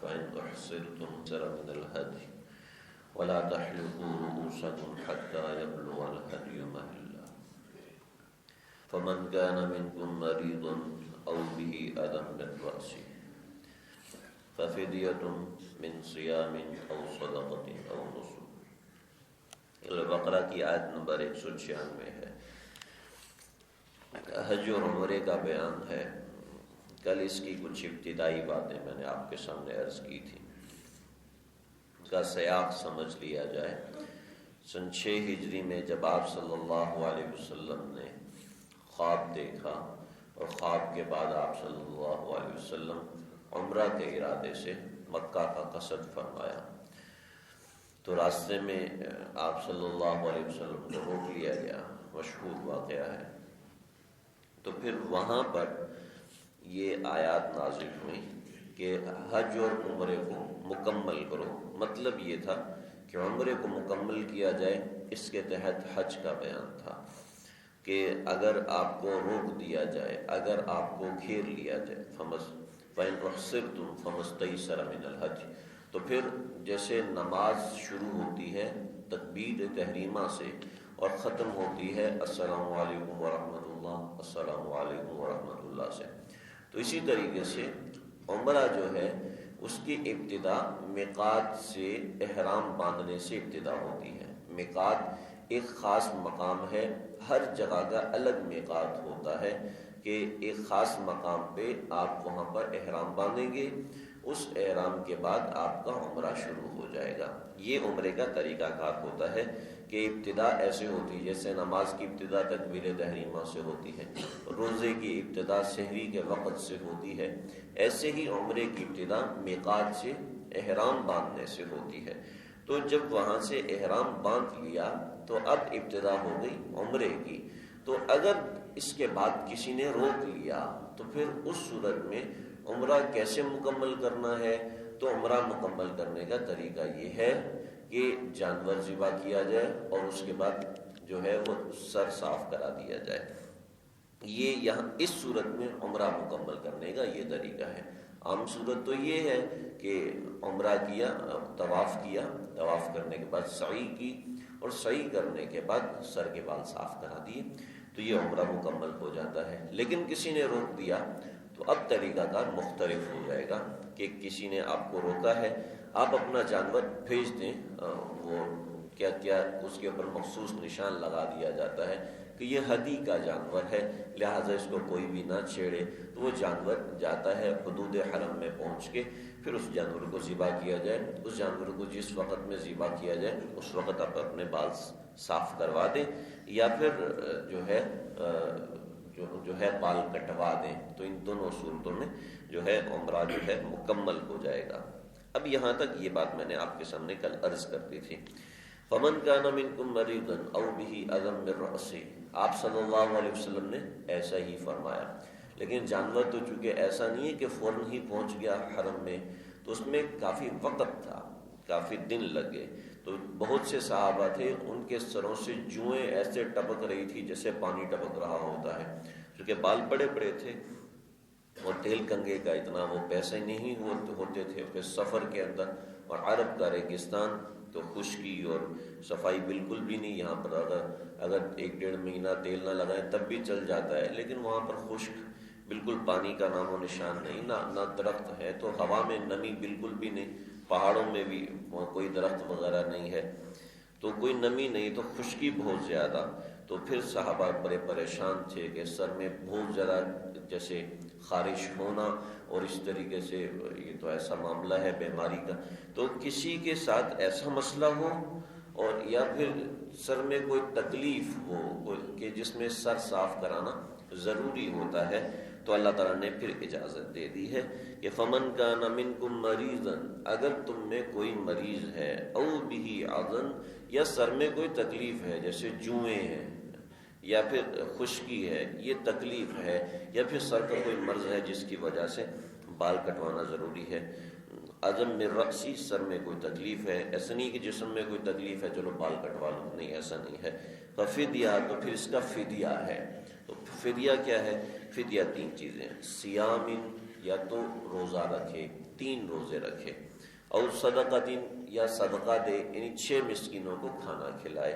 فإن أحصرتم سر من الهدي ولا تحلقوا رؤوسكم حتى يبلغ الهدي محله فمن كان منكم مريضا أو به أذى من رأسه ففدية من صيام أو صدقة أو نسك۔ البقرہ کی آیت نمبر 196 ہے۔ حج اور عمرے کا بیان ہے۔ کل اس کی کچھ ابتدائی باتیں میں نے آپ کے سامنے عرض کی تھی، اس کا سیاق سمجھ لیا جائے۔ سن 6 ہجری میں جب آپ صلی اللہ علیہ وسلم نے خواب دیکھا اور خواب کے بعد آپ صلی اللہ علیہ وسلم عمرہ کے ارادے سے مکہ کا قصد فرمایا، تو راستے میں آپ صلی اللہ علیہ وسلم کو روک لیا گیا، مشہور واقعہ ہے۔ تو پھر وہاں پر یہ آیات نازل ہوئی کہ حج اور عمرے کو مکمل کرو۔ مطلب یہ تھا کہ عمرے کو مکمل کیا جائے، اس کے تحت حج کا بیان تھا کہ اگر آپ کو روک دیا جائے، اگر آپ کو گھیر لیا جائے، فَإِنْ أُحْصِرْتُمْ فَمَا اسْتَيْسَرَ مِنَ الْحَدْيِ، تو پھر جیسے نماز شروع ہوتی ہے تکبیر تحریمہ سے اور ختم ہوتی ہے السلام علیکم ورحمۃ اللہ، السلام علیکم ورحمۃ اللہ سے، تو اسی طریقے سے عمرہ جو ہے اس کی ابتدا میقات سے، احرام باندھنے سے ابتدا ہوتی ہے۔ میقات ایک خاص مقام ہے، ہر جگہ کا الگ میقات ہوتا ہے کہ ایک خاص مقام پہ آپ وہاں پر احرام باندھیں گے، اس احرام کے بعد آپ کا عمرہ شروع ہو جائے گا۔ یہ عمرے کا طریقہ کار ہوتا ہے کہ ابتدا ایسے ہوتی ہے جیسے نماز کی ابتدا تکبیر تحریمہ سے ہوتی ہے، روزے کی ابتدا سحری کے وقت سے ہوتی ہے، ایسے ہی عمرے کی ابتدا میقات سے، احرام باندھنے سے ہوتی ہے۔ تو جب وہاں سے احرام باندھ لیا تو اب ابتدا ہو گئی عمرے کی۔ تو اگر اس کے بعد کسی نے روک لیا تو پھر اس صورت میں عمرہ کیسے مکمل کرنا ہے؟ تو عمرہ مکمل کرنے کا طریقہ یہ ہے کہ جانور ذبح کیا جائے اور اس کے بعد جو ہے وہ سر صاف کرا دیا جائے۔ یہ یہاں اس صورت میں عمرہ مکمل کرنے کا یہ طریقہ ہے۔ عام صورت تو یہ ہے کہ عمرہ کیا، طواف کیا، طواف کرنے کے بعد سعی کی اور سعی کرنے کے بعد سر کے بال صاف کرا دیے، تو یہ عمرہ مکمل ہو جاتا ہے۔ لیکن کسی نے روک دیا تو اب طریقہ کار مختلف ہو جائے گا کہ کسی نے آپ کو روکا ہے، آپ اپنا جانور بھیج دیں، وہ کیا اس کے اوپر مخصوص نشان لگا دیا جاتا ہے کہ یہ ہدی کا جانور ہے، لہٰذا اس کو کوئی بھی نہ چھیڑے، تو وہ جانور جاتا ہے حدود حرم میں پہنچ کے، پھر اس جانور کو ذبح کیا جائے۔ اس جانور کو جس وقت میں ذبح کیا جائے اس وقت آپ اپنے بال صاف کروا دیں، یا پھر جو ہے بال کٹوا دیں، تو ان دونوں صورتوں میں جو ہے عمرہ جو ہے مکمل ہو جائے گا۔ اب یہاں تک یہ بات میں نے آپ کے سامنے کل عرض کر دی تھی۔ فَمَنْ كَانَ مِنْكُمْ مَرِيضًا أَوْ بِهِ أَذًى مِّن رَّأْسِهِ، آپ صلی اللہ علیہ وسلم نے ایسا ہی فرمایا، لیکن جانور تو چونکہ ایسا نہیں ہے کہ فوراً ہی پہنچ گیا حرم میں، تو اس میں کافی وقت تھا، کافی دن لگے، تو بہت سے صحابہ تھے، ان کے سروں سے جوئیں ایسے ٹپک رہی تھی جیسے پانی ٹپک رہا ہوتا ہے، کیونکہ بال بڑے بڑے تھے اور تیل کنگے کا اتنا وہ پیسے نہیں ہوتے تھے، پھر سفر کے اندر، اور عرب کا ریگستان تو خشکی اور صفائی بالکل بھی نہیں، یہاں پر اگر 1-1.5 مہینہ تیل نہ لگائیں تب بھی چل جاتا ہے، لیکن وہاں پر خشک، بالکل پانی کا نام و نشان نہیں، نہ درخت ہے، تو ہوا میں نمی بالکل بھی نہیں، پہاڑوں میں بھی کوئی درخت وغیرہ نہیں ہے، تو کوئی نمی نہیں، تو خشکی بہت زیادہ، تو پھر صحابہ بڑے پریشان تھے کہ سر میں بہت زیادہ جیسے خارش ہونا، اور اس طریقے سے یہ تو ایسا معاملہ ہے بیماری کا، تو کسی کے ساتھ ایسا مسئلہ ہو اور یا پھر سر میں کوئی تکلیف ہو کہ جس میں سر صاف کرانا ضروری ہوتا ہے، تو اللہ تعالیٰ نے پھر اجازت دے دی ہے کہ فَمَنْ كَانَ مِنْكُمْ مَرِيضًا، اگر تم میں کوئی مریض ہے، او بِهِ عَذًى، یا سر میں کوئی تکلیف ہے جیسے جوئیں ہیں یا پھر خشکی ہے، یہ تکلیف ہے، یا پھر سر کا کوئی مرض ہے جس کی وجہ سے بال کٹوانا ضروری ہے، عظم من رأسی، سر میں کوئی تکلیف ہے، ایسا نہیں کہ جسم میں کوئی تکلیف ہے چلو بال کٹوا لو، نہیں ایسا نہیں ہے، فدیہ، تو پھر اس کا فدیہ ہے۔ تو فدیہ کیا ہے؟ فدیہ 3 چیزیں ہیں، سیام، یا تو روزہ رکھے، 3 روزے رکھے، اور صدقہ دین یا صدقہ دے یعنی 6 مسکینوں کو کھانا کھلائے،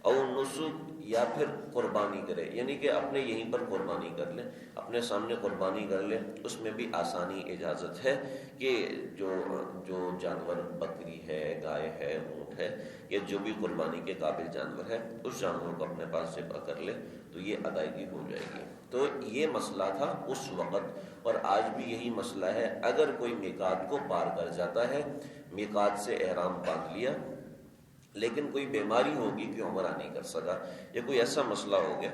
اور نسک یا پھر قربانی کرے، یعنی کہ اپنے یہیں پر قربانی کر لیں، اپنے سامنے قربانی کر لیں۔ اس میں بھی آسانی اجازت ہے کہ جو جانور بکری ہے، گائے ہے، اونٹ ہے، یا جو بھی قربانی کے قابل جانور ہے، اس جانور کو اپنے پاس ذبح کر لے تو یہ ادائیگی ہو جائے گی۔ تو یہ مسئلہ تھا اس وقت، اور آج بھی یہی مسئلہ ہے۔ اگر کوئی میقات کو پار کر جاتا ہے، میقات سے احرام باندھ لیا، لیکن کوئی بیماری ہوگی کہ عمرہ نہیں کر سکا، یا کوئی ایسا مسئلہ ہو گیا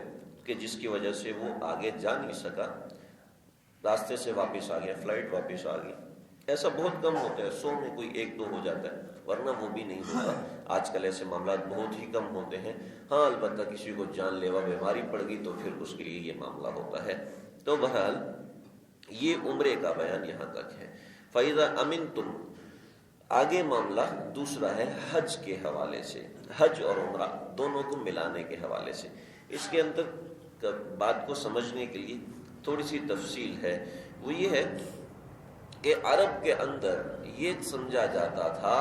کہ جس کی وجہ سے وہ آگے جا نہیں سکا، راستے سے واپس آ گیا، فلائٹ واپس آ گئی، ایسا بہت کم ہوتا ہے، 100 میں کوئی 1-2 ہو جاتا ہے، ورنہ وہ بھی نہیں ہوتا۔ آج کل ایسے معاملات بہت ہی کم ہوتے ہیں۔ ہاں البتہ کسی کو جان لیوا بیماری پڑ گئی تو پھر اس کے لیے یہ معاملہ ہوتا ہے۔ تو بہرحال یہ عمرے کا بیان یہاں تک ہے۔ فَإِذَا أَمِنْتُمْ، آگے معاملہ دوسرا ہے حج کے حوالے سے، حج اور عمرہ دونوں کو ملانے کے حوالے سے۔ اس کے اندر بات کو سمجھنے کے لیے تھوڑی سی تفصیل ہے، وہ یہ ہے کہ عرب کے اندر یہ سمجھا جاتا تھا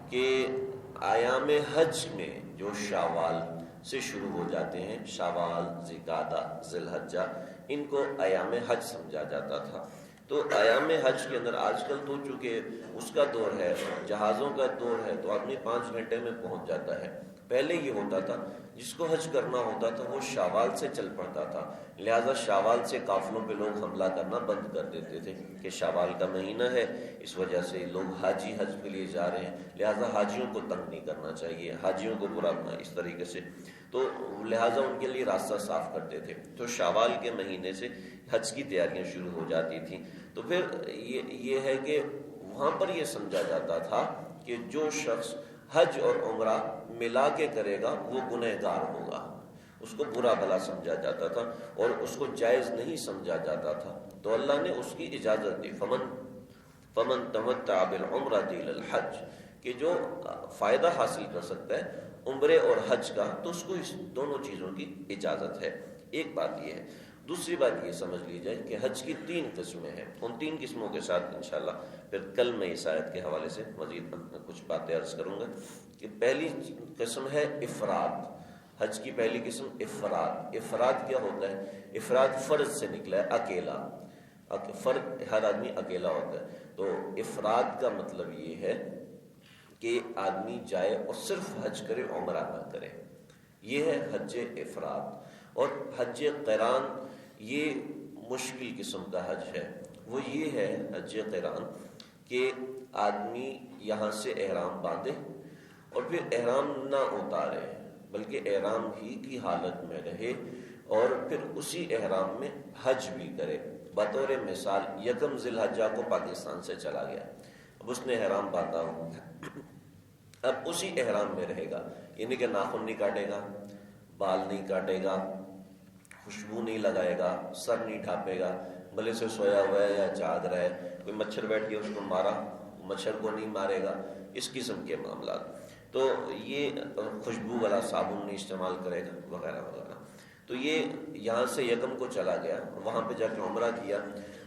کہ ایام حج میں جو شوال سے شروع ہو جاتے ہیں، شوال، ذوالقعدہ، ذی الحجہ، ان کو ایام حج سمجھا جاتا تھا۔ تو ایام حج کے اندر آج کل تو چونکہ اس کا دور ہے، جہازوں کا دور ہے، تو آدمی 5 گھنٹے میں پہنچ جاتا ہے۔ پہلے یہ ہوتا تھا جس کو حج کرنا ہوتا تھا وہ شوال سے چل پڑتا تھا، لہٰذا شوال سے قافلوں پہ لوگ حملہ کرنا بند کر دیتے تھے کہ شوال کا مہینہ ہے، اس وجہ سے لوگ حاجی حج کے لیے جا رہے ہیں، لہٰذا حاجیوں کو تنگ نہیں کرنا چاہیے، حاجیوں کو برا اس طریقے سے، تو لہٰذا ان کے لیے راستہ صاف کرتے تھے۔ تو شوال کے مہینے سے حج کی تیاریاں شروع ہو جاتی تھیں۔ تو پھر یہ ہے کہ وہاں پر یہ سمجھا جاتا تھا کہ جو شخص حج اور عمرہ ملا کے کرے گا وہ گنہگار ہوگا، اس کو برا بھلا سمجھا جاتا تھا اور اس کو جائز نہیں سمجھا جاتا تھا۔ تو اللہ نے اس کی اجازت دی، فمن تمتع بالعمرۃ الی الحج، کہ جو فائدہ حاصل کر سکتا ہے عمرے اور حج کا تو اس کو اس دونوں چیزوں کی اجازت ہے۔ ایک بات یہ ہے۔ دوسری بات یہ سمجھ لی جائے کہ حج کی 3 قسمیں ہیں، ان 3 قسموں کے ساتھ انشاءاللہ پھر کل میں اس آیت کے حوالے سے مزید کچھ باتیں عرض کروں گا۔ کہ پہلی قسم ہے افراد، حج کی پہلی قسم افراد۔ افراد کیا ہوتا ہے؟ افراد فرض سے نکلا ہے، اکیلا، فرد ہر آدمی اکیلا ہوتا ہے۔ تو افراد کا مطلب یہ ہے کہ آدمی جائے اور صرف حج کرے، عمرہ نہ کرے، یہ ہے حج افراد۔ اور حج قران یہ مشکل قسم کا حج ہے، وہ یہ ہے حج قران کہ آدمی یہاں سے احرام باندھے اور پھر احرام نہ اتارے بلکہ احرام ہی کی حالت میں رہے، اور پھر اسی احرام میں حج بھی کرے۔ بطور مثال 1 ذی الحجہ کو پاکستان سے چلا گیا، اب اس نے احرام باندھا ہو، اب اسی احرام میں رہے گا، یعنی کہ ناخن نہیں کاٹے گا، بال نہیں کاٹے گا، خوشبو نہیں لگائے گا، سر نہیں ڈھانپے گا، بھلے سے سویا ہوا ہے یا جاگ رہا ہے، کوئی مچھر بیٹھ کے اس کو مارا، مچھر کو نہیں مارے گا، اس قسم کے معاملات۔ تو یہ خوشبو والا صابن نہیں استعمال کرے گا وغیرہ وغیرہ۔ تو یہ یہاں سے 1 کو چلا گیا، وہاں پہ جا کے عمرہ کیا،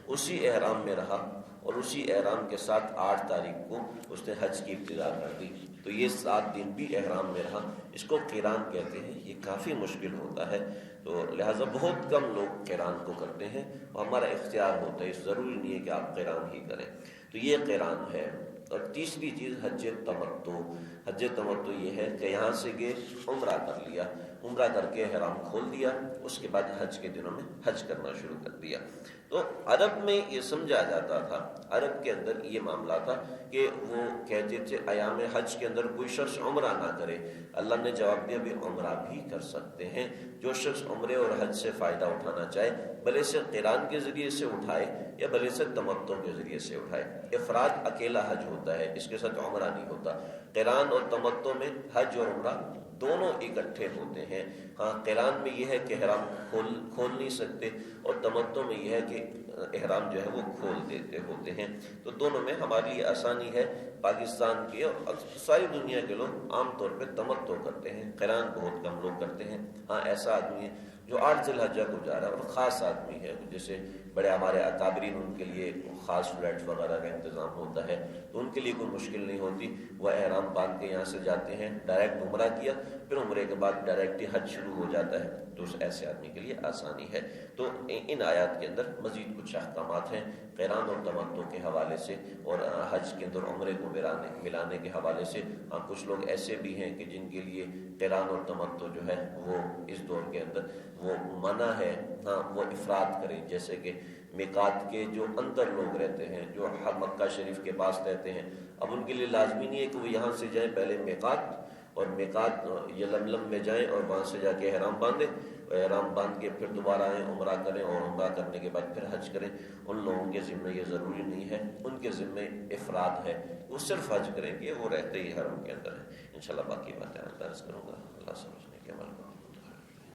اسی احرام میں رہا، اور اسی احرام کے ساتھ 8 تاریخ کو اس نے حج کی ابتدا کر دی۔ تو یہ 7 دن بھی احرام میں رہا، اس کو قران کہتے ہیں۔ یہ کافی مشکل ہوتا ہے، تو لہٰذا بہت کم لوگ قران کو کرتے ہیں، اور ہمارا اختیار ہوتا ہے، اس ضروری نہیں ہے کہ آپ قران ہی کریں۔ تو یہ قران ہے۔ اور تیسری چیز حج تمتع۔ حج تمتع یہ ہے کہ یہاں سے گئے، عمرہ کر لیا، عمرہ کر کے احرام کھول دیا، اس کے بعد حج کے دنوں میں حج کرنا شروع کر دیا۔ تو عرب میں یہ سمجھا جاتا تھا، عرب کے اندر یہ معاملہ تھا کہ وہ کہتے تھے ایام حج کے اندر کوئی شخص عمرہ نہ کرے۔ اللہ نے جواب دیا بھی عمرہ بھی کر سکتے ہیں، جو شخص عمرے اور حج سے فائدہ اٹھانا چاہے، بھلے سے قران کے ذریعے سے اٹھائے یا بھلے سے تمتع کے ذریعے سے اٹھائے۔ افراد اکیلا حج ہوتا ہے، اس کے ساتھ عمرہ نہیں ہوتا۔ قران اور تمتع میں حج اور عمرہ دونوں اکٹھے ہوتے ہیں۔ ہاں قران میں یہ ہے کہ احرام کھول نہیں سکتے، اور تمتع میں یہ ہے کہ احرام جو ہے وہ کھول دیتے ہوتے ہیں۔ تو دونوں میں ہمارے لیے آسانی ہے۔ پاکستان کے اور ساری دنیا کے لوگ عام طور پہ تمتع کرتے ہیں، قران بہت کم لوگ کرتے ہیں۔ ہاں ایسا آدمی ہے جو 8 ذی الحجہ کو جا رہا ہے اور خاص آدمی ہے، جیسے بڑے ہمارے اکابرین ان کے لیے خاص فلیٹ وغیرہ کا انتظام ہوتا ہے تو ان کے لیے کوئی مشکل نہیں ہوتی، وہ احرام باندھ کے یہاں سے جاتے ہیں، ڈائریکٹ عمرہ کیا، پھر عمرے کے بعد ڈائریکٹ ہی حج شروع ہو جاتا ہے، تو اس ایسے آدمی کے لیے آسانی ہے۔ تو ان آیات کے اندر مزید کچھ احکامات ہیں قران اور تمتع کے حوالے سے، اور حج کے اندر عمرے کو ملانے کے حوالے سے۔ کچھ لوگ ایسے بھی ہیں کہ جن کے لیے قران اور تمتع جو ہے وہ اس دور کے اندر وہ منع ہے، وہ افراد کریں، جیسے کہ میقات کے جو اندر لوگ رہتے ہیں، جو مکہ شریف کے پاس رہتے ہیں، اب ان کے لیے لازمی نہیں ہے کہ وہ یہاں سے جائیں پہلے میقات، اور میقات یلملم میں جائیں اور وہاں سے جا کے احرام باندھیں، احرام باندھ کے پھر دوبارہ آئیں، عمرہ کریں، اور عمرہ کرنے کے بعد پھر حج کریں۔ ان لوگوں کے ذمہ یہ ضروری نہیں ہے، ان کے ذمہ افراد ہے، وہ صرف حج کریں گے، وہ رہتے ہی حرم کے اندر ہے۔ انشاءاللہ باقی باتیں درس کروں گا، اللہ سمجھنے کے عمل کروں۔